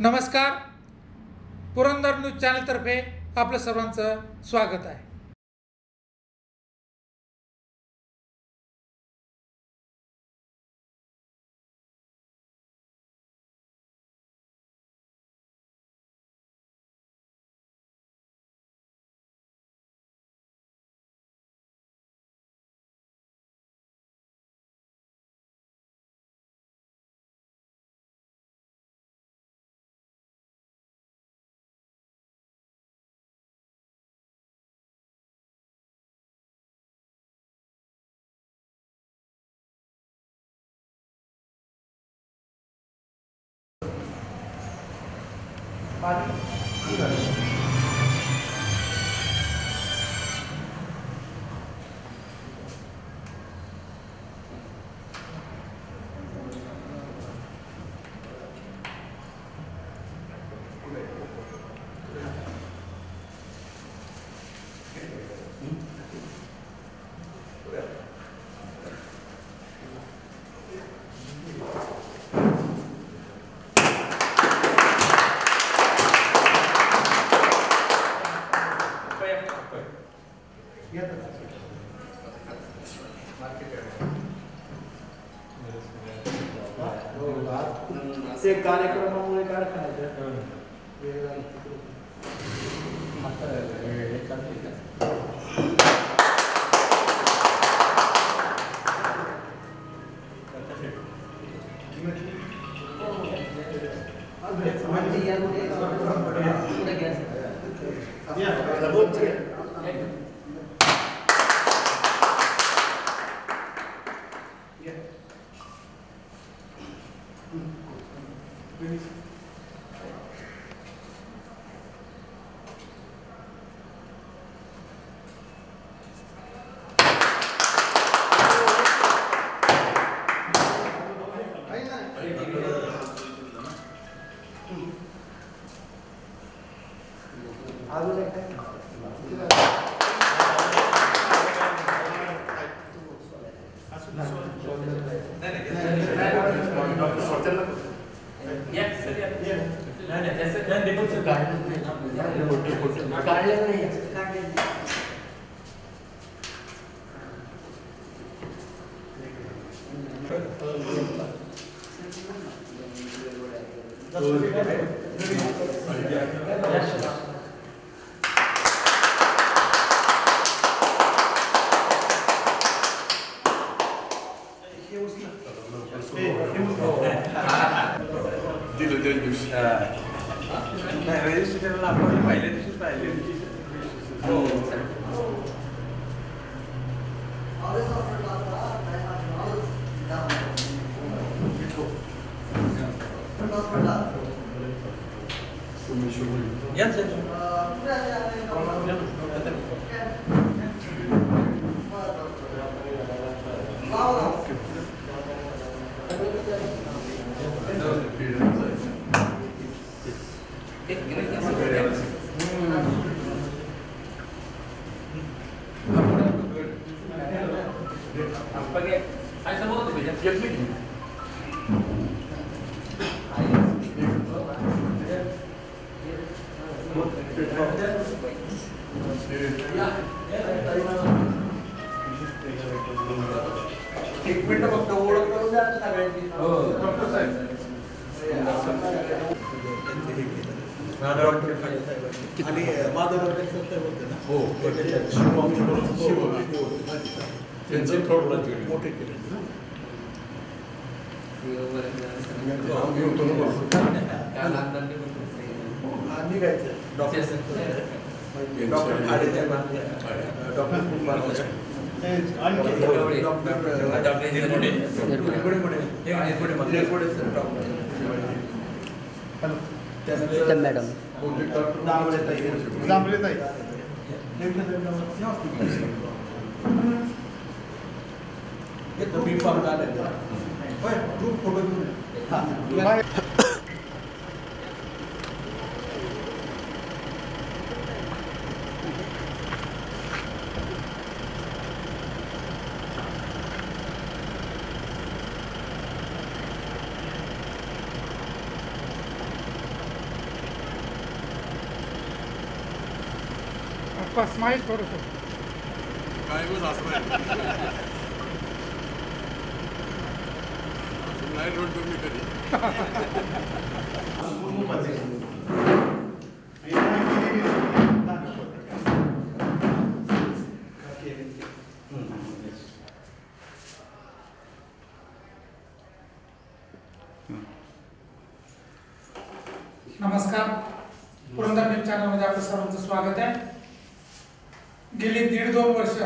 नमस्कार. पुरंदर न्यूज चॅनलतर्फे आपलं सर्वांचं स्वागत आहे. ते कार्यक्रमामुळे काय खायचं एक मिनिट फक्त ओळख करून द्या सगळ्यांची. आणि माधव होते ना हो त्यांचे मोठे केले doctor Khade doctor madam smile थोडंसं. काय बस असं नाही रोड तुम्ही कधी नमस्कार. पुरंदर न्यूज चॅनलमध्ये आपलं सर्वांचं स्वागत आहे. गेली 1.5-2 वर्ष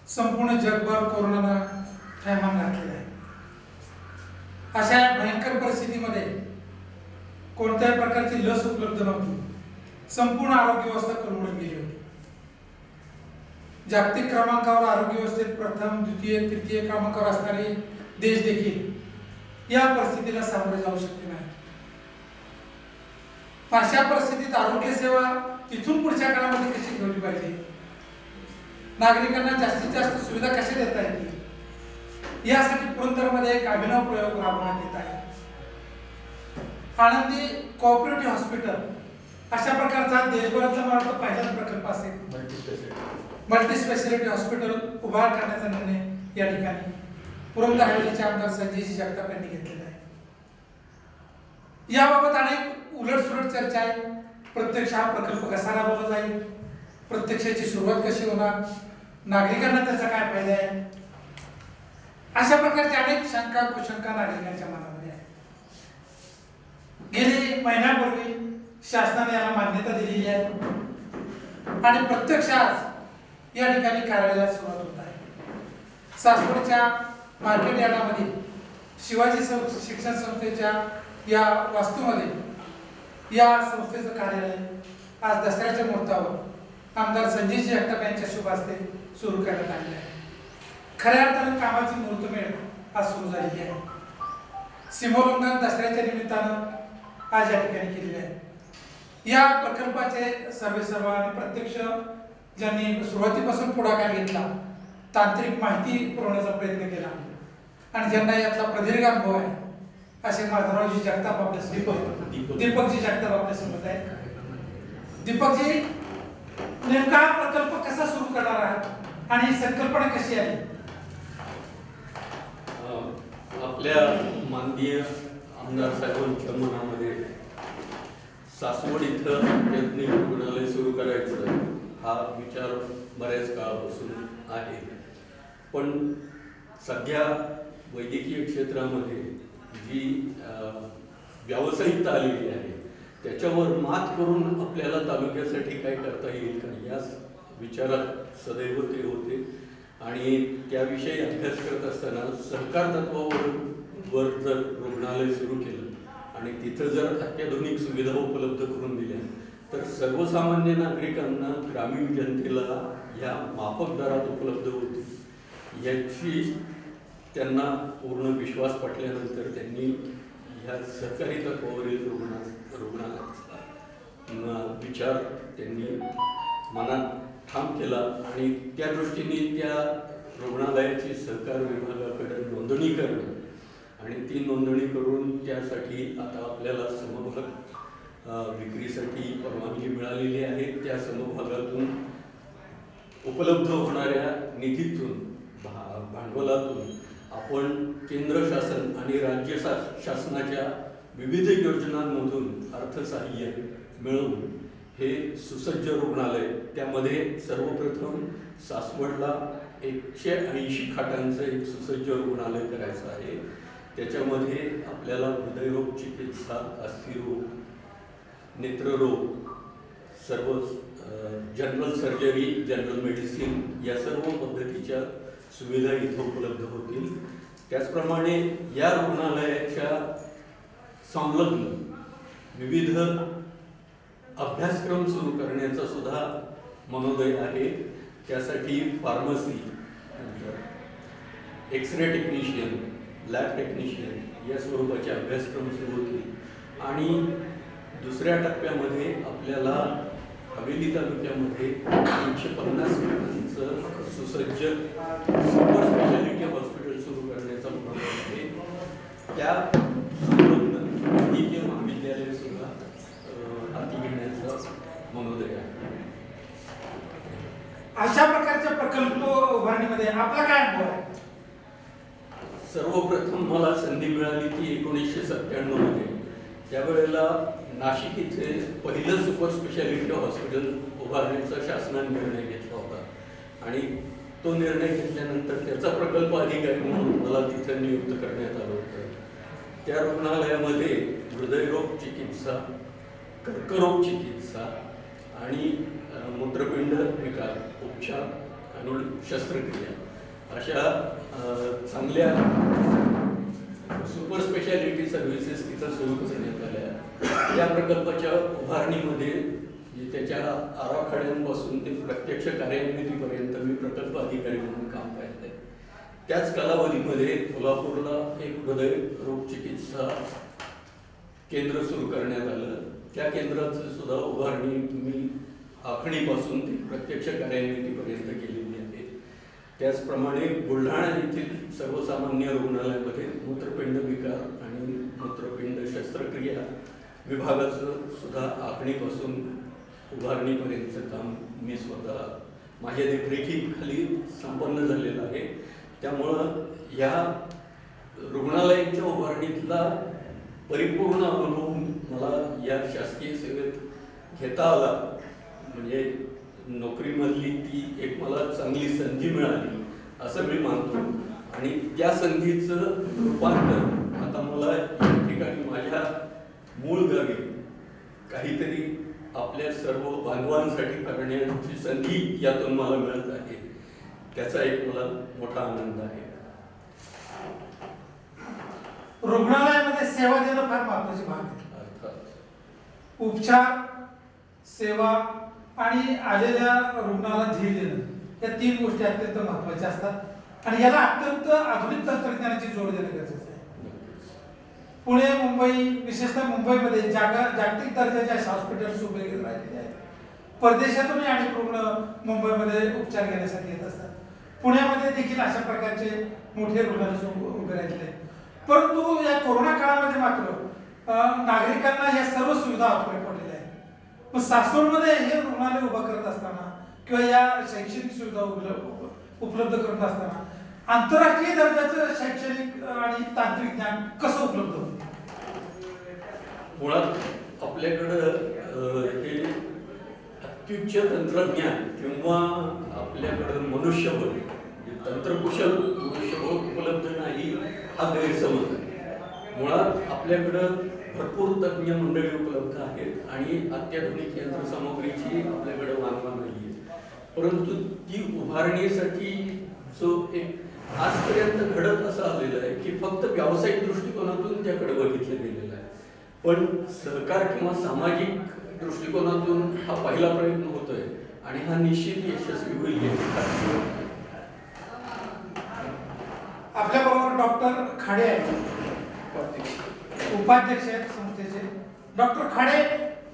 संपूर्ण जगभर कोरोनानं थैमान घातलेलं आहे. अशा भयंकर परिस्थितीमध्ये कोणत्याही प्रकारची लस उपलब्ध नव्हती. संपूर्ण आरोग्य व्यवस्था कोलमडून गेली होती. जागतिक क्रमांकावर आरोग्य व्यवस्थेत प्रथम, द्वितीय, तृतीय क्रमांकावर असणारे देश देखील या परिस्थितीला सामोरे जाऊ शकते नाही. अशा परिस्थितीत आरोग्य सेवा इथून पुढच्या काळामध्ये कशी ठेवली पाहिजे, नागरिकांना जास्तीत जास्त सुविधा कशा देता येतील, यासाठी पुरंदरमध्ये एक अभिनव प्रयोग राबवण्यात येत आहे. आनंदी कोऑपरेटिव्ह हॉस्पिटल अशा प्रकारचा देशभरातला मला वाटतं पहिलाच प्रकल्प असेल. मल्टी स्पेशालिटी हॉस्पिटल उभा करण्याचा निर्णय या ठिकाणी पुरंदर हवेलीचे आमदार संजयजी जगताप यांनी घेतलेला आहे. याबाबत अनेक उलटसुलट चर्चा आहे. प्रत्यक्ष हा प्रकल्प कसा राबवला जाईल, प्रत्यक्षाची सुरुवात कशी होणार, नागरिकांना त्याचा काय फायदा आहे, अशा प्रकारच्या अनेक शंका कुशंका नागरिकांच्या मनामध्ये आहे. गेली महिन्यापूर्वी शासनाने याला मान्यता दिलेली आहे आणि प्रत्यक्षात या ठिकाणी कार्यालयाला सुरुवात होत आहे. सासवडच्या मार्केट यार्डामध्ये शिवाजी शिक्षण संस्थेच्या या वास्तूमध्ये या संस्थेचं कार्यालय आज दसऱ्याच्या मुहूर्तावर आमदार संजयजी जगताप यांच्या शुभ हस्ते सुरू करण्यात आलेले आहे. खऱ्या अर्थानं कामाची मुहूर्तमेढ आज सुरू झालेली आहे. सीमोल्लंघन दसऱ्याच्या निमित्तानं आज या ठिकाणी केलेले आहे. या प्रकल्पाचे सर्वेसर्वा आणि प्रत्यक्ष ज्यांनी सुरुवातीपासून पुढाकार घेतला, तांत्रिक माहिती पुरवण्याचा प्रयत्न केला आणि ज्यांना यातला प्रदीर्घ अनुभव आहे असे माधवरावजी जगताप आपल्या दीपकजी जगताप आपल्या सोबत आहेत. दीपकजी, नेमका हा प्रकल्प कसा सुरू करणार आहात आणि संकल्पना कशी आहे? आपल्या माननीय आमदार साहेबांच्या मनामध्ये सासवड इथं यज्ञ रुग्णालय सुरू करायचं हा विचार बऱ्याच काळापासून आहे. पण सध्या वैद्यकीय क्षेत्रामध्ये जी व्यावसायिकता आलेली आहे त्याच्यावर मात करून आपल्याला तालुक्यासाठी काय करता येईल का या विचारात सदैव ते होते आणि त्याविषयी अभ्यास करत असताना सरकार तत्वावर जर रुग्णालय सुरू केलं आणि तिथं जर अत्याधुनिक सुविधा उपलब्ध करून दिल्या तर सर्वसामान्य नागरिकांना, ग्रामीण जनतेला ह्या माफक दरात उपलब्ध होतील याची त्यांना पूर्ण विश्वास पटल्यानंतर त्यांनी ह्या सरकारी तत्वावरील रुग्णालयाचा विचार त्यांनी मनात ठाम केला आणि त्या दृष्टीने त्या रुग्णालयाची सहकार विभागाकडे नोंदणी करणं आणि ती नोंदणी करून त्यासाठी आता आपल्याला समभाग विक्रीसाठी परवानगी मिळालेली आहे. त्या समभागातून उपलब्ध होणाऱ्या निधीतून भांडवलातून आपण केंद्र शासन आणि राज्य शासनाच्या विविध योजनांमधून अर्थसहाय्य मिळवून हे सुसज्ज रुग्णालय, त्यामध्ये सर्वप्रथम सासवडला 180 खाटांचं एक सुसज्ज रुग्णालय करायचं आहे. त्याच्यामध्ये आपल्याला हृदयरोग चिकित्सा, अस्थिरोग, नेत्ररोग, सर्व जनरल सर्जरी, जनरल मेडिसिन या सर्व पद्धतीच्या सुविधा इथं उपलब्ध होतील. त्याचप्रमाणे या रुग्णालयाच्या संलग्न विविध अभ्यासक्रम सुरू करण्याचा सुद्धा मनोदय आहे. त्यासाठी pharmacy, X ray technician, lab technician या स्वरूपाचे अभ्यासक्रम सुरू होतील आणि दुसऱ्या टप्प्यामध्ये आपल्याला हवेली तालुक्यामध्ये 350 खाटांचं सुसज्ज सुपर स्पेशालिटी हॉस्पिटल सुरू करण्याचा मनोदय आहे. त्या वैद्यकीय महाविद्यालय सुद्धा हाती घेण्याचा मनोदय आहे. अशा प्रकारच्या प्रकल्प उभारणीमध्ये आपला काय अनुभव आहे? सर्वप्रथम मला संधी मिळाली ती 1997 मध्ये. त्यावेळेला नाशिक इथे पहिलं सुपर स्पेशालिटी हॉस्पिटल उभारण्याचा शासनाने निर्णय घेतला होता आणि तो निर्णय घेतल्यानंतर त्याचा प्रकल्प अधिकारी म्हणून मला तिथे नियुक्त करण्यात आलं होतं. त्या रुग्णालयामध्ये हृदयरोग चिकित्सा, कर्करोग चिकित्सा आणि मूत्रपिंड विकार उपचार आणि शस्त्रक्रिया अशा चांगल्या सुपर स्पेशालिटी सर्व्हिसेस तिथं सुरू करण्यात आल्या. या प्रकल्पाच्या उभारणीमध्ये त्याच्या आराखड्यांपासून ते प्रत्यक्ष कार्यान्वितीपर्यंत मी प्रकल्प अधिकारी म्हणून काम पाहिलं. त्याच कालावधीमध्ये कोल्हापूरला एक हृदय रोग चिकित्सा केंद्र सुरू करण्यात आलं. त्या केंद्राचं सुद्धा उभारणी मी आखणीपासून ते प्रत्यक्ष कार्यान्वितीपर्यंत केलेली आहे. त्याचप्रमाणे बुलढाणा येथील सर्वसामान्य रुग्णालयामध्ये मूत्रपिंड विकार आणि मूत्रपिंड शस्त्रक्रिया विभागाचं सुद्धा आखणीपासून उभारणीपर्यंतचं काम मी स्वतः माझ्या देखरेखीखाली संपन्न झालेलं आहे. त्यामुळं या रुग्णालयाच्या उभारणीतला परिपूर्ण अनुभव मला या शासकीय सेवेत घेता आला. म्हणजे नोकरीमधली ती एक मला चांगली संधी मिळाली असं मी मानतो आणि त्या संधीचं रूपांतर आता मला या ठिकाणी माझ्या मूळ गावी काहीतरी आपल्या सर्व बांधवांसाठी करण्याची संधी यातून मला मिळत आहे. त्याचा एक मला मोठा आनंद आहे. रुग्णालयामध्ये सेवा देणं फार महत्वाची भाग आहे. अर्थात उपचार, सेवा आणि आलेल्या रुग्णाला धीर देणं या 3 गोष्टी अत्यंत महत्वाच्या असतात आणि याला अत्यंत आधुनिक तंत्रज्ञानाची जोड देणं गरजेचं आहे. पुणे, मुंबई, विशेषतः मुंबईमध्ये जागतिक दर्जाचे हॉस्पिटल्स उभे राहिलेले आहेत. परदेशातूनही अनेक रुग्ण मुंबईमध्ये उपचार घेण्यासाठी येत असतात. पुण्यामध्ये देखील अशा प्रकारचे मोठे रुग्णालय उभे राहिलेले आहेत. परंतु या कोरोना काळामध्ये मात्र नागरिकांना या सर्व सुविधा अपुऱ्या पडलेल्या आहेत. मग सासवडमध्ये हे रुग्णालय उभं करत असताना किंवा या शैक्षणिक सुविधा उपलब्ध करत असताना आंतरराष्ट्रीय दर्जाचं शैक्षणिक आणि तांत्रिक ज्ञान कसं उपलब्ध होतं? मुळात आपल्याकडं हे अत्युच्च तंत्रज्ञान किंवा आपल्याकडं मनुष्यबळ तंत्रकुशल मनुष्यबळ उपलब्ध नाही हा गैरसमज आहे. मुळात आपल्याकडं भरपूर तज्ज्ञ मंडळी उपलब्ध आहेत आणि अत्याधुनिक यंत्रसामुग्रीची आपल्याकडे वानवा नाही आहे. परंतु ती उभारणीसाठी जो एक आजपर्यंत घडत असं आलेलं आहे की फक्त व्यावसायिक दृष्टिकोनातून त्याकडे बघितलं गेलेलं आहे. पण सहकार किंवा सामाजिक दृष्टिकोनातून हा पहिला प्रयत्न होतोय आणि हा निश्चित यशस्वी होईल. आपल्या बरोबर डॉक्टर खाडे आहेत, उपाध्यक्ष आहेत संस्थेचे. डॉक्टर खाडे,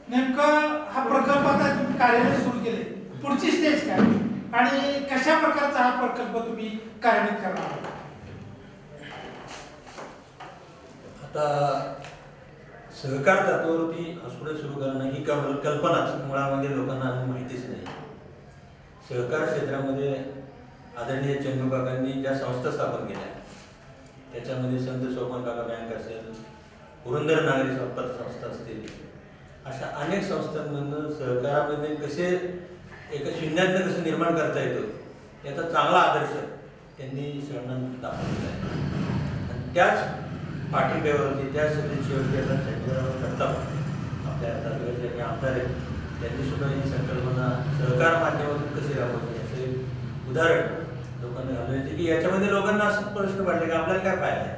नेमकं हा प्रकल्प आता तुम्ही कार्यालय सुरू केले, पुढची स्टेज काय आणि कशा प्रकारचा हा प्रकल्प तुम्ही कार्यान्वित करणार आहात? आता सहकार तत्वावरती हॉस्पिटल सुरू करणं ही कल्पनाच मुळामध्ये लोकांना अजून माहितीच नाही. सहकार क्षेत्रामध्ये आदरणीय चंदू काकांनी ज्या संस्था स्थापन केल्या त्याच्यामध्ये संत सोपान काका बँक असेल, पुरंदर नागरी संस्था असतील, अशा अनेक संस्थांमधून सहकारामध्ये कसे एका शून्यातनं कसं निर्माण करता येतं याचा चांगला आदर्श त्यांनी सगळ्यांना दाखवलेला आहे. आणि त्याच पाठिंब्यावरती त्या सदिच्छेवरती आता संजयराव जगताप आपल्या तालुक्याचे जे आमदार आहेत त्यांनी सुद्धा ही संकल्पना सहकार माध्यमातून कशी राबवली याचं उदाहरण लोकांना घालवायचे की याच्यामध्ये लोकांना असं प्रश्न पडले की आपल्याला काय फायदा आहे.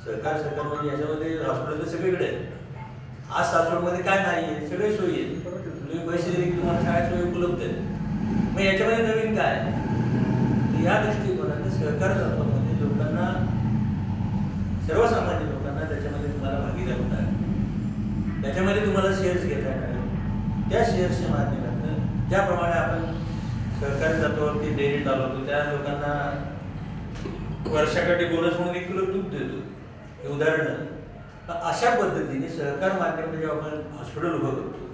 सरकार म्हणजे याच्यामध्ये हॉस्पिटल तर सगळीकडे आहे. आज सासवडमध्ये काय नाही आहे, सगळे सोयी आहेत. तुम्ही पैसे दिले की तुम्हाला शाळा सोयी उपलब्ध आहेत. मग याच्यामध्ये नवीन काय आहे? या दृष्टिकोनाने सहकार तत्वामध्ये लोकांना, सर्वसामान्य लोकांना त्याच्यामध्ये तुम्हाला भागीदार होता येईल, त्याच्यामध्ये तुम्हाला शेअर्स घेता येणार. त्या शेअर्सच्या माध्यमातून ज्याप्रमाणे आपण सहकारी तत्वावरती डेअरी चालवतो त्या लोकांना वर्षाकाठी बोनस म्हणून 1 किलो तूप देतो, हे उदाहरण. अशा पद्धतीने सहकार माध्यमाने जेव्हा आपण हॉस्पिटल उभं करतो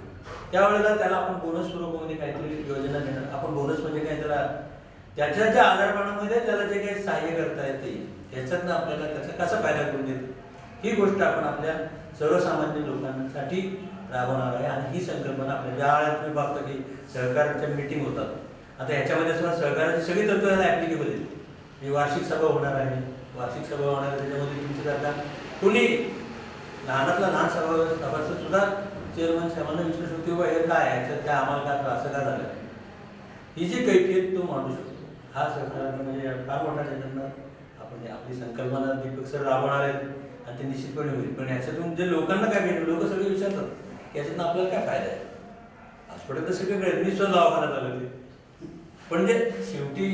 त्यावेळेला त्याला आपण बोनस स्वरूपामध्ये काहीतरी योजना देणार. आपण बोनस म्हणजे काय, त्याला त्याच्या ज्या आजारपणामध्ये त्याला जे काही सहाय्य करता येते ह्याच्यातनं आपल्याला त्याचा कसा फायदा करून देतो ही गोष्ट आपण आपल्या सर्वसामान्य लोकांसाठी राबवणार आहे. आणि ही संकल्पना आपल्या ज्या वेळेला तुम्ही बघता की सहकाराच्या मीटिंग होतात, आता ह्याच्यामध्ये सुद्धा सहकाराची सगळी तत्त्व ॲप्लिकेबल आहेत. ही वार्षिक सभा होणार आहे, वार्षिक सभा होणार आहे, त्याच्यामध्ये तुमच्यासारखा कुणी लहानातला लहान सभासद सुद्धा चेअरमन साहेबांना विचारू शकतो बाबा हे काय ह्याच्यात काय आम्हाला का असं का झालं, ही जी कैफियत तो मांडू शकतो. हा सहकार म्हणजे फार मोठा त्याच्यानं आपण आपली संकल्पना दीपक सर राबवणार आहेत आणि ते निश्चितपणे होईल. पण ह्याच्यातून जे लोकांना काय भेटेल, लोक सगळे विचारतात की याच्यातून आपल्याला काय फायदा आहे. हॉस्पिटल तर सगळीकडे मी स्वतः दवाखान्यात आलं ते, पण जे शेवटी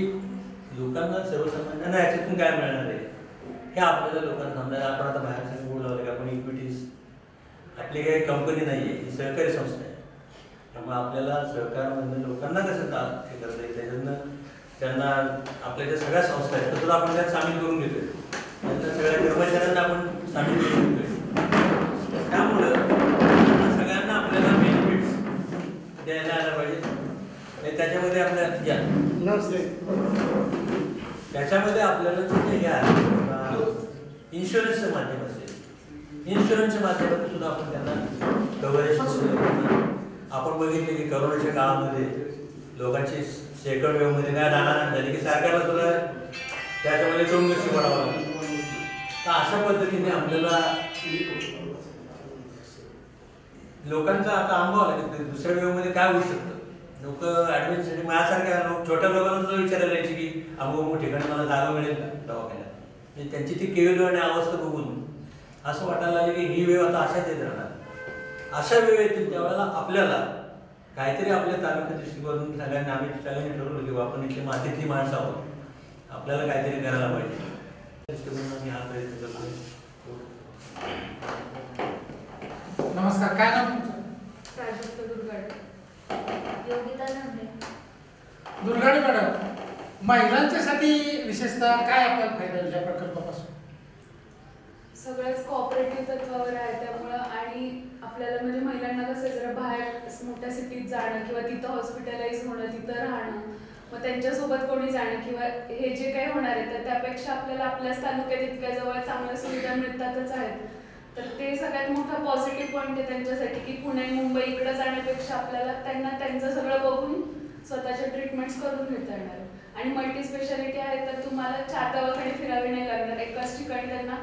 लोकांना सर्वसामान्यांना याच्यातून काय मिळणार आहे हे आपल्याला लोकांना समजायला. आपण आता बाहेर सगळं बोलू लागलं की आपण इक्विटीज, आपली काही कंपनी नाही आहे, ही सहकारी संस्था आहे. त्यामुळे आपल्याला सहकारमधून लोकांना कसं हे करता येईल, त्याच्यातनं त्यांना आपल्या ज्या सगळ्या संस्था आहेत तर आपण त्यात सामील करून घेतोय, त्यांच्या सगळ्या कर्मचाऱ्यांना आपण सामील करून घेतोय. त्यामुळं सगळ्यांना आपल्याला बेनिफिट्स द्यायला आलं पाहिजे. त्याच्यामध्ये आपल्या त्याच्यामध्ये आपल्याला जे हे आहे इन्शुरन्सचं माध्यम असेल, इन्शुरन्सच्या माध्यमातून सुद्धा आपण त्यांना कव्हरेज आपण बघितले की करोनाच्या काळामध्ये लोकांची सेकंड वेव्हमध्ये काय राहणार झाली की सरकारला सुद्धा त्याच्यामध्ये 2 वर्ष पडावं लागतं. तर अशा पद्धतीने आपल्याला लोकांचा आता अनुभव आला की दुसऱ्या वेव्हमध्ये काय होऊ शकतं. लोक ॲडमिशनसाठी माझ्यासारख्या लोक छोट्या लोकांना सुद्धा विचारायला यायची की अमुक ठिकाणी मला जागा मिळेल का दवाखान्यात. म्हणजे त्यांची ती केवळ आणि अवस्था बघून असं वाटायला लागलं की ही वेळ आता अशाच येत राहणार. अशा वेळ येतील त्यावेळेला आपल्याला काहीतरी आपल्या तालुक्या दृष्टीकोनातून सगळ्यांनी ठरवलं की आपण इथली मातीतली माणसं आहोत, आपल्याला काहीतरी करायला पाहिजे. दृष्टिकोनाने हा प्रयत्न करतो. नमस्कार, काय नाव तुमचं? प्राजक्त दुर्गाडे. योगिता नांदे. दुर्गाडे मॅडम, महिलांच्यासाठी विशेषतः काय आपल्याला फायदा होईल या प्रकल्पापासून? सगळंच कोऑपरेटिव्ह तत्वावर आहे त्यामुळं, आणि आपल्याला म्हणजे महिलांना कसं जरा बाहेर मोठ्या सिटीत जाणं किंवा तिथं हॉस्पिटलाइज होणं, तिथं राहणं, मग त्यांच्यासोबत कोणी जाणं किंवा हे जे काही होणार आहे तर त्यापेक्षा आपल्याला आपल्याच तालुक्यात इतक्या जवळ चांगल्या सुविधा मिळतातच आहेत. तर ते सगळ्यात मोठा पॉझिटिव्ह पॉईंट आहे त्यांच्यासाठी की पुणे मुंबई इकडे जाण्यापेक्षा आपल्याला त्यांना त्यांचं सगळं बघून स्वतःच्या ट्रीटमेंट्स करून घेता येणार. आणि मल्टी स्पेशालिटी आहे तर तुम्हाला 4 दवाखाने फिरावे नाही लागणार, एकाच ठिकाणी त्यांना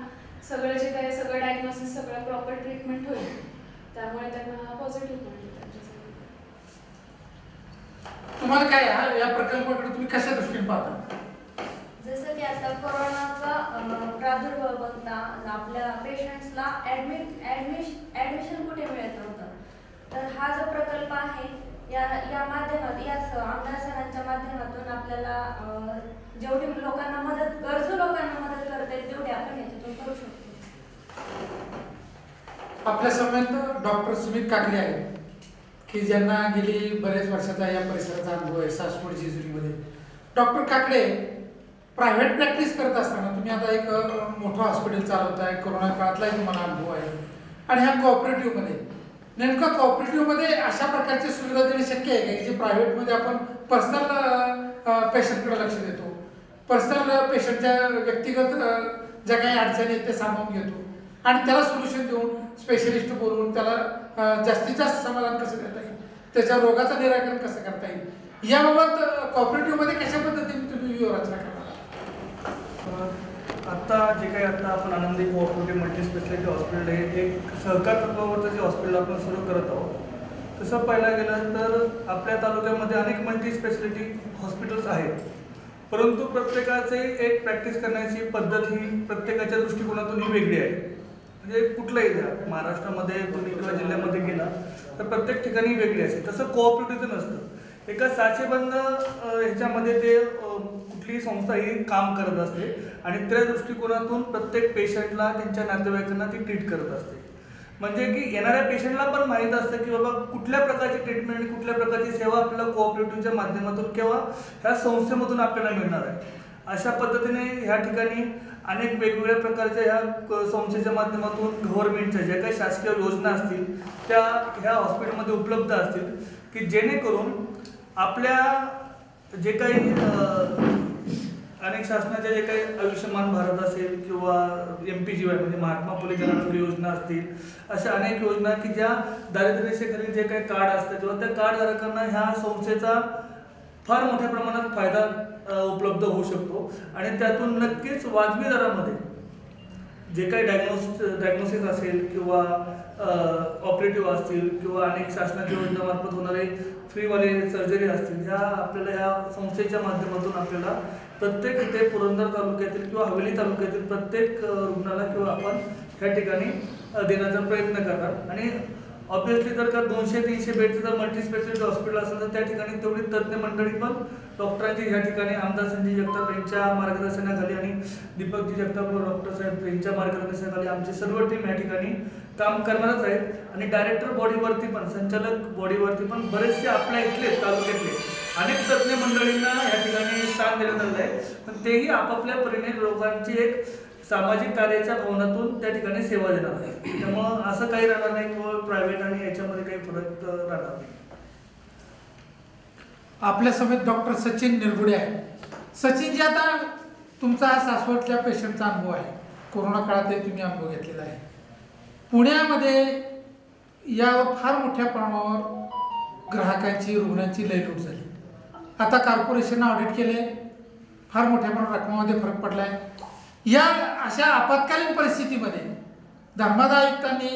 सगळं जे काय सगळं डायग्नोसिस सगळं प्रॉपर ट्रीटमेंट होईल. त्यामुळे त्यांना हा पॉझिटिव्ह पॉईंट आहे त्यांच्यासाठी. तुम्हाला काय या प्रकल्पाकडे तुम्ही कशा दृष्टीने पाहता? जसं की आता कोरोनाचा प्रादुर्भाव बघता आपल्या पेशंट्सला ॲडमिशन कुठे मिळत नव्हतं. तर हा जो प्रकल्प आहे या माध्यमात या आमदार सरांच्या माध्यमातून आपल्याला जेवढी लोकांना मदत, गरजू लोकांना मदत करता येईल तेवढी आपण याच्यातून करू शकतो. आपल्या समवेत डॉक्टर सुमित काकडे आहेत की ज्यांना गेली बरेच वर्षाचा या परिसराचा अनुभव आहे सासवड जेजुरीमध्ये. डॉक्टर काकडे, प्रायव्हेट प्रॅक्टिस करत असताना तुम्ही आता एक मोठं हॉस्पिटल चालवताय, कोरोना काळातलाही तुम्हाला अनुभव आहे, आणि ह्या कोऑपरेटिव्हमध्ये नेमकं कोऑपरेटिव्हमध्ये अशा प्रकारची सुविधा देणे शक्य आहे का की जे प्रायव्हेटमध्ये आपण पर्सनल पेशंटकडे लक्ष देतो, पर्सनल पेशंटच्या व्यक्तिगत ज्या काही अडचणी आहेत ते सामावून घेतो आणि त्याला सोल्युशन देऊन स्पेशलिस्ट बोलवून त्याला जास्तीत जास्त समाधान कसं देता येईल, त्याच्या रोगाचं निराकरण कसं करता येईल, याबाबत कोऑपरेटिव्हमध्ये कशा पद्धतीने तुम्ही व्यूहरचना करणार? आत्ता जे काही आता आपण आनंदी कोऑपरेटिव्ह मल्टी स्पेशालिटी हॉस्पिटल हे एक सहकार तत्वावरचं जे हॉस्पिटल आपण सुरू करत आहोत. तसं पाहायला गेलं तर आपल्या तालुक्यामध्ये अनेक मल्टी स्पेशालिटी हॉस्पिटल्स आहेत, परंतु प्रत्येकाचे एक प्रॅक्टिस करण्याची पद्धत ही प्रत्येकाच्या दृष्टिकोनातून ही वेगळी आहे. म्हणजे कुठलंही द्या, महाराष्ट्रामध्ये तुम्ही किंवा जिल्ह्यामध्ये गेला तर प्रत्येक ठिकाणी वेगळी असते. तसं कोऑपरेटिव्हचं नसतं. एका साचेबंद ह्याच्यामध्ये ते कुठलीही संस्था ही काम करत असते आणि त्या दृष्टिकोनातून प्रत्येक पेशंटला त्यांच्या नातेवाईकांना ती ट्रीट करत असते. म्हणजे की येणाऱ्या पेशंटला पण माहीत असतं की बाबा कुठल्या प्रकारची ट्रीटमेंट आणि कुठल्या प्रकारची सेवा आपल्याला कोऑपरेटिव्हच्या माध्यमातून किंवा ह्या संस्थेमधून आपल्याला मिळणार आहे. अशा पद्धतीने ह्या ठिकाणी अनेक वेगवेगळ्या प्रकारच्या ह्या संस्थेच्या माध्यमातून गव्हर्नमेंटच्या ज्या काही शासकीय योजना असतील त्या ह्या हॉस्पिटलमध्ये उपलब्ध असतील की जेणेकरून आपल्या जे काही अनेक शासनाच्या जे काही आयुष्यमान भारत असेल किंवा MPGY म्हणजे महात्मा फुले जन आरोग्य योजना असतील, अशा अनेक योजना की ज्या दारिद्र्य रेषेखालील जे काही कार्ड असतात किंवा त्या कार्डधारकांना ह्या संस्थेचा फार मोठ्या प्रमाणात फायदा उपलब्ध होऊ शकतो आणि त्यातून नक्कीच वाजवी दरामध्ये जे काही डायग्नोसिस असेल किंवा ऑपरेटिव्ह असतील किंवा अनेक शासनाच्या योजनामार्फत होणारे फ्रीवाले सर्जरी असतील, ह्या आपल्याला ह्या संस्थेच्या माध्यमातून आपल्याला प्रत्येक इथे पुरंदर तालुक्यातील किंवा हवेली तालुक्यातील प्रत्येक रुग्णाला किंवा आपण ह्या ठिकाणी देण्याचा प्रयत्न करणार आणि ऑब्विसली जर का 200-300 बेडचं जर मल्टीस्पेशालिटी हॉस्पिटल असेल तर त्या ठिकाणी तेवढी तज्ज्ञ मंडळी पण डॉक्टरांची ह्या ठिकाणी आमदार संजय जगताप यांच्या मार्गदर्शनाखाली आणि दीपकजी जगताप डॉक्टर साहेब यांच्या मार्गदर्शनाखाली आमची सर्व टीम या ठिकाणी काम करणारच आहेत आणि डायरेक्टर बॉडीवरती पण संचालक बॉडीवरती पण बरेचसे आपल्या इथले तालुक्यातले अनेक तज्ज्ञ मंडळींना या ठिकाणी स्थान देण्यात आलं आहे, पण तेही आपापल्या परीने लोकांची एक सामाजिक कार्याच्या भवनातून त्या ठिकाणी सेवा देणार आहे. त्यामुळं असं काही राहणार नाही किंवा प्रायव्हेट आणि याच्यामध्ये काही फरक राहणार नाही. आपल्या समेत डॉक्टर सचिन निरगुडे आहेत. सचिनजी, आता तुमचा हा सासवडच्या पेशंटचा अनुभव आहे, कोरोना काळातही तुम्ही अनुभव घेतलेला आहे. पुण्यामध्ये यावर फार मोठ्या प्रमाणावर ग्राहकांची रुग्णांची लयलूट झाली. आता कॉर्पोरेशननं ऑडिट केले, फार मोठ्या प्रमाणात रकमामध्ये फरक पडला आहे. या अशा आपत्कालीन परिस्थितीमध्ये धर्मादाय आयुक्तांनी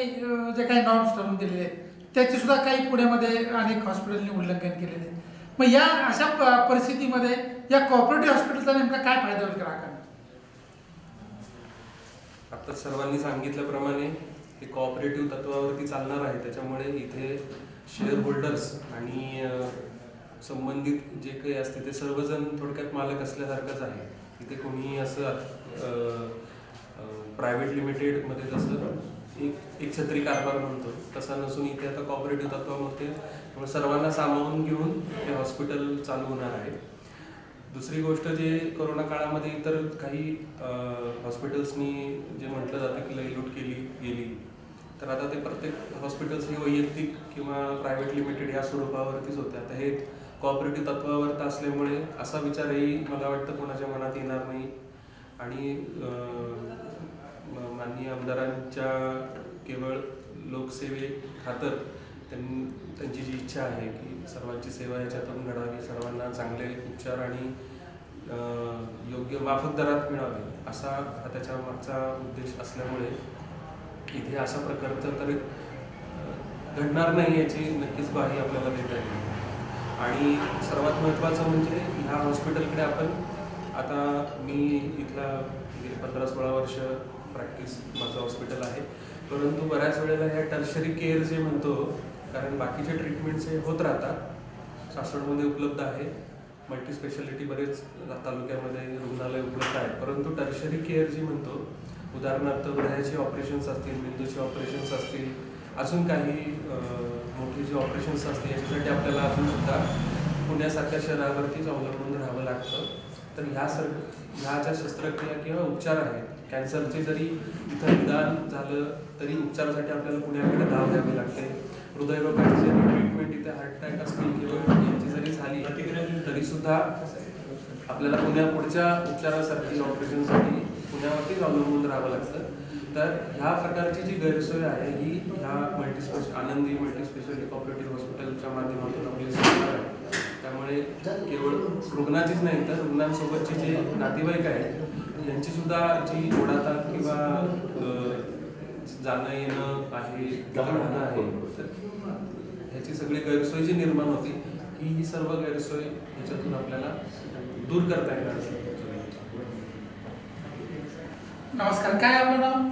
जे काही नॉर्म्स ठरवून दिलेले आहेत त्याची सुद्धा काही पुण्यामध्ये अनेक हॉस्पिटलने उल्लंघन केलेले आहे. मग या अशा परिस्थितीमध्ये या कॉपरेटिव्ह हॉस्पिटलचा नेमका काय फायदा होईल ग्राहकांना? आता सर्वांनी सांगितल्याप्रमाणे हे कॉपरेटिव्ह तत्वावरती चालणार आहे, त्याच्यामुळे इथे शेअर होल्डर्स आणि संबंधित जे काही असते ते सर्वजण थोडक्यात मालक असल्यासारखंच आहे. इथे कोणी असं प्रायव्हेट लिमिटेडमध्ये जसं एक छत्री कारभार म्हणतो तसा नसून इथे आता कॉपरेटिव्ह तत्वामध्ये सर्वांना सामावून घेऊन हे हॉस्पिटल चालू होणार आहे. दुसरी गोष्ट, जे कोरोना काळामध्ये इतर काही हॉस्पिटल्सनी जे म्हटलं जातं की लयलूट केली गेली, तर आता ते प्रत्येक हॉस्पिटल्स हे वैयक्तिक किंवा प्रायव्हेट लिमिटेड ह्या स्वरूपावरतीच होते. आता हे कॉपरेटिव्ह तत्वावरती असल्यामुळे असा विचारही मला वाटतं कोणाच्या मनात येणार नाही आणि माननीय आमदारांच्या केवळ लोकसेवे खातर त्यांची जी इच्छा आहे की सर्वांची सेवा ह्याच्यातून घडावी, सर्वांना चांगले उपचार आणि योग्य माफक दरात मिळावे, असा हा त्याच्या मागचा उद्देश असल्यामुळे इथे अशा प्रकारचं तर घडणार नाही याची नक्कीच ग्वाही आपल्याला देता येईल. आणि सर्वात महत्त्वाचं म्हणजे ह्या हॉस्पिटलकडे आपण आता मी इथला गेली 15-16 वर्ष प्रॅक्टिस माझं हॉस्पिटल आहे, परंतु बऱ्याच वेळेला ह्या टर्शरी केअर जे म्हणतो, कारण बाकीचे ट्रीटमेंट्स हे होत राहतात, सासवडमध्ये उपलब्ध आहे, मल्टीस्पेशालिटी बरेच तालुक्यामध्ये रुग्णालय उपलब्ध आहेत, परंतु टर्शरी केअर जी म्हणतो, उदाहरणार्थ हृदयाचे ऑपरेशन्स असतील, मेंदूचे ऑपरेशन्स असतील, अजून काही मोठी जे ऑपरेशन्स असतील याच्यासाठी आपल्याला अजून सुद्धा पुण्यासारख्या शहरावरतीच अवलंबून राहावं लागतं. तर ह्या ज्या शस्त्रक्रिया किंवा उपचार आहेत, कॅन्सरचे जरी इथं निदान झालं तरी उपचारासाठी आपल्याला पुण्याकडे धाव द्यावी लागते. हृदयरोगाची जरी ट्रीटमेंट इथे हार्ट अटॅक असतील किंवा यांची जरी झाली तरी सुद्धा आपल्याला पुढच्या उपचारासाठी ऑपरेशनसाठी पुण्यावरतीच अवलंबून राहावं लागतं. तर ह्या प्रकारची जी गैरसोय आहे ही ह्या आनंदी मल्टीस्पेशालिटी कॉपरेटिव्ह हॉस्पिटलच्या माध्यमातून आपली सुविधा आहे. त्यामुळे केवळ रुग्णाचीच नाही तर रुग्णांसोबतचे जे नातेवाईक आहेत यांची सुद्धा जी ओढाताण किंवा जाणं येणं आहे, राहणं आहे, तर ह्याची सगळी गैरसोय जी निर्माण होती ही सर्व गैरसोय ह्याच्यातून आपल्याला दूर करता येणार. नमस्कार, काय आपलं नाव?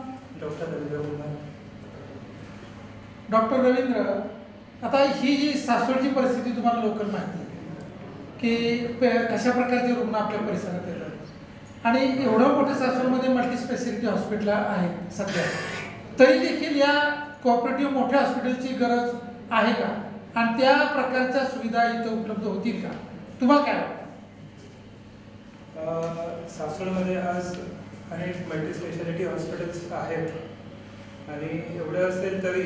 डॉक्टर रवींद्र, आता ही जी सासवडची परिस्थिती तुम्हाला लोकल माहिती आहे की कशा प्रकारचे रुग्ण आपल्या परिसरात येतात आणि एवढं मोठं सासवडमध्ये मल्टीस्पेशालिटी हॉस्पिटल आहेत सध्या, तरी देखील या कोऑपरेटिव्ह मोठ्या हॉस्पिटलची गरज आहे का आणि त्या प्रकारच्या सुविधा इथं उपलब्ध होतील का? तुम्हाला काय वाटतं? सासवडमध्ये आज अनेक मल्टीस्पेशालिटी हॉस्पिटल्स आहेत आणि एवढं असेल तरी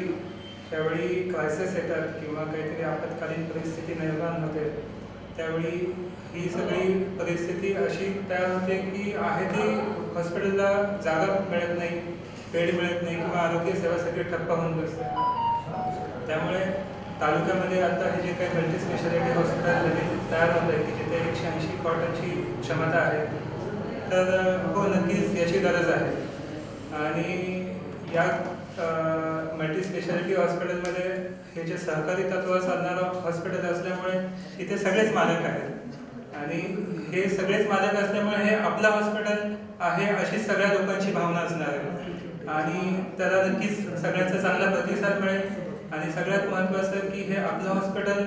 त्यावेळी क्रायसिस येतात किंवा काहीतरी आपत्कालीन परिस्थिती निर्माण होते, त्यावेळी ही सगळी परिस्थिती अशी तयार होते की आहे ती हॉस्पिटलला जागा मिळत नाही, बेड मिळत नाही किंवा आरोग्य सेवा सगळी ठप्प होऊन बसते. त्यामुळे तालुक्यामध्ये आता हे जे काही मल्टीस्पेशालिटी हॉस्पिटल तयार होत आहे की जिथे 180 कॉटांची क्षमता आहे, तर हो नक्कीच याची गरज आहे. आणि या मल्टीस्पेशालिटी हॉस्पिटलमध्ये हे जे सहकारी तत्व साधणारं हॉस्पिटल असल्यामुळे इथे सगळेच मालक आहेत आणि हे सगळेच मालक असल्यामुळे हे आपलं हॉस्पिटल आहे अशी सगळ्या लोकांची भावना असणार आहे आणि त्याला नक्कीच सगळ्यांचा चांगला प्रतिसाद मिळेल. आणि सगळ्यात महत्त्वाचं की हे आपलं हॉस्पिटल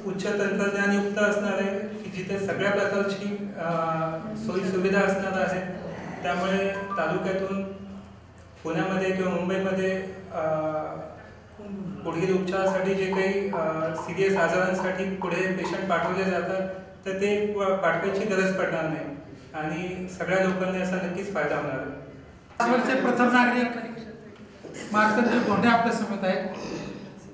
उच्च तंत्रज्ञानयुक्त असणार आहे की जिथे सगळ्या प्रकारची सोयी सुविधा असणार आहे. त्यामुळे तालुक्यातून पुण्यामध्ये किंवा मुंबईमध्ये पुढील उपचारासाठी जे काही सिरियस आजारांसाठी पुढे पेशंट पाठवले जातात तर ते पाठवायची गरज पडणार नाही आणि सगळ्या लोकांना याचा नक्कीच फायदा होणार आहे. सासवडचे प्रथम नागरिक मार्तंड गोंडे आपल्या समेत आहेत.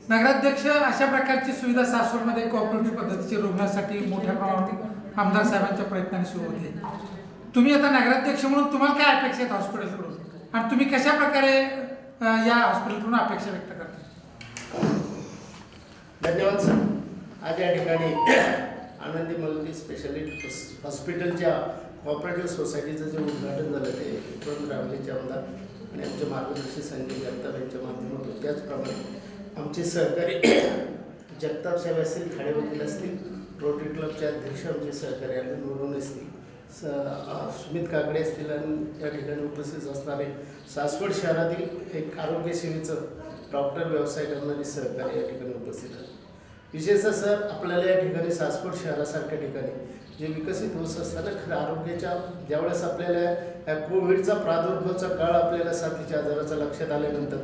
नगराध्यक्ष, अशा प्रकारची सुविधा सासवडमध्ये कोऑपरेटिव्ह पद्धतीची रुग्णासाठी मोठ्या प्रमाणात आमदार साहेबांच्या प्रयत्नाने सुरू होते. तुम्ही आता नगराध्यक्ष म्हणून तुम्हाला काय अपेक्षा आहेत हॉस्पिटलकडून आणि तुम्ही कशा प्रकारे या हॉस्पिटलकडून अपेक्षा व्यक्त करता? धन्यवाद सर. आज या ठिकाणी आनंदी मल्टी स्पेशालिटी हॉस्पिटलच्या कोऑपरेटिव्ह सोसायटीचं जे उद्घाटन झालं ते विक्रम रावलेचे आमदार आणि आमचे मार्गदर्शक संजय जगताप यांच्या माध्यमातून, त्याचप्रमाणे आमचे सहकारी जगताप साहेब असतील, खाडे वकील असतील, रोटरी क्लबचे अध्यक्ष आमचे सहकारी आले नोरून असतील, सुमित काकडे असतील आणि या ठिकाणी उपस्थित असणारे सासवड शहरातील एक आरोग्य सेवेचं डॉक्टर व्यवसाय करणारे सहकारी या ठिकाणी उपस्थित आहेत. विशेषतः सर, आपल्याला या ठिकाणी सासवड शहरासारख्या ठिकाणी जे विकसित होत असताना खरं आरोग्याच्या ज्यावेळेस आपल्याला कोविडचा प्रादुर्भावाचा काळ आपल्याला साथीच्या आजाराचा लक्षात आल्यानंतर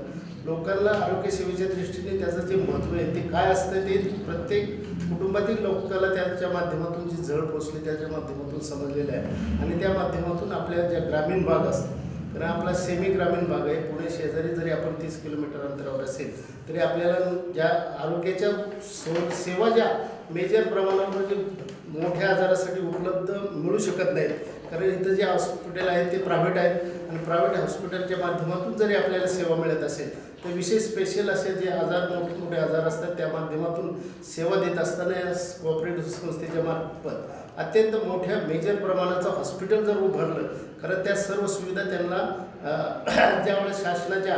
लोकांना आरोग्य सेवेच्या दृष्टीने त्याचं जे महत्त्व आहे ते काय असतं ते प्रत्येक कुटुंबातील लोकांना त्याच्या माध्यमातून जी झळ पोचली त्याच्या माध्यमातून समजलेलं आहे. आणि त्या माध्यमातून आपल्या ज्या ग्रामीण भाग असतात, कारण आपला सेमी ग्रामीण भाग आहे, पुणे शेजारी जरी आपण 30 किलोमीटर अंतरावर असेल तरी आपल्याला ज्या आरोग्याच्या सेवा ज्या मेजर प्रमाणावर म्हणजे मोठ्या आजारासाठी उपलब्ध मिळू शकत नाहीत, कारण इथं जे हॉस्पिटल आहेत ते प्रायव्हेट आहेत आणि प्रायव्हेट हॉस्पिटलच्या माध्यमातून जरी आपल्याला सेवा मिळत असेल तर विशेष स्पेशल असे जे आजार मोठे आजार असतात त्या माध्यमातून सेवा देत असताना या कोऑपरेटिव्ह संस्थेच्या मार्फत अत्यंत मोठ्या मेजर प्रमाणाचं हॉस्पिटल जर उभारलं, कारण त्या सर्व सुविधा त्यांना ज्यावेळेस शासनाच्या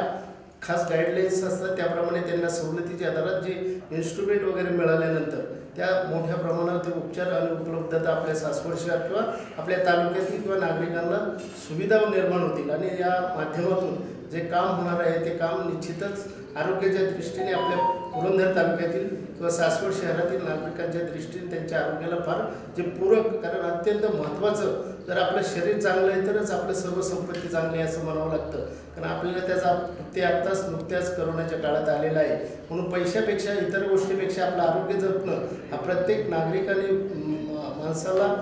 खास गाईडलाईन्स असतात त्याप्रमाणे त्यांना सवलतीच्या दरात जे इन्स्ट्रुमेंट वगैरे मिळाल्यानंतर त्या मोठ्या प्रमाणात ते उपचार आणि उपलब्धता आपल्या सासवड शहर किंवा आपल्या तालुक्यातील किंवा नागरिकांना सुविधा निर्माण होतील आणि या माध्यमातून जे काम होणार आहे ते काम निश्चितच आरोग्याच्या दृष्टीने आपल्या पुरंदर तालुक्यातील किंवा सासवड शहरातील नागरिकांच्या दृष्टीने त्यांच्या आरोग्याला फार जे पूरक, कारण अत्यंत महत्त्वाचं जर आपलं शरीर चांगलं आहे तरच आपलं सर्व संपत्ती चांगली आहे असं म्हणावं लागतं. कारण आपल्याला त्याचा ते आत्ताच नुकत्याच करोनाच्या काळात आलेला आहे. म्हणून पैशापेक्षा इतर गोष्टीपेक्षा आपलं आरोग्य जपणं हा प्रत्येक नागरिकाने माणसाला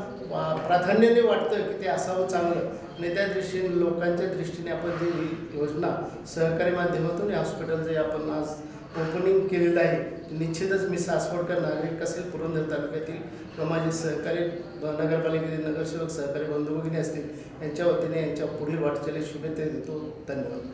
प्राधान्याने वाटतं की ते असावं चांगलं आणि त्या दृष्टीने लोकांच्या दृष्टीने आपण जी ही योजना सहकारी माध्यमातून या हॉस्पिटल जे आपण आज ओपनिंग केलेलं आहे, निश्चितच मी सासवडकर नागरिक असेल, पुरंदर तालुक्यातील किंवा माझे सहकारी नगरपालिकेतील नगरसेवक सहकारी बंधू भगिनी असतील यांच्या वतीने यांच्या पुढील वाटचाली शुभेच्छा देतो. धन्यवाद.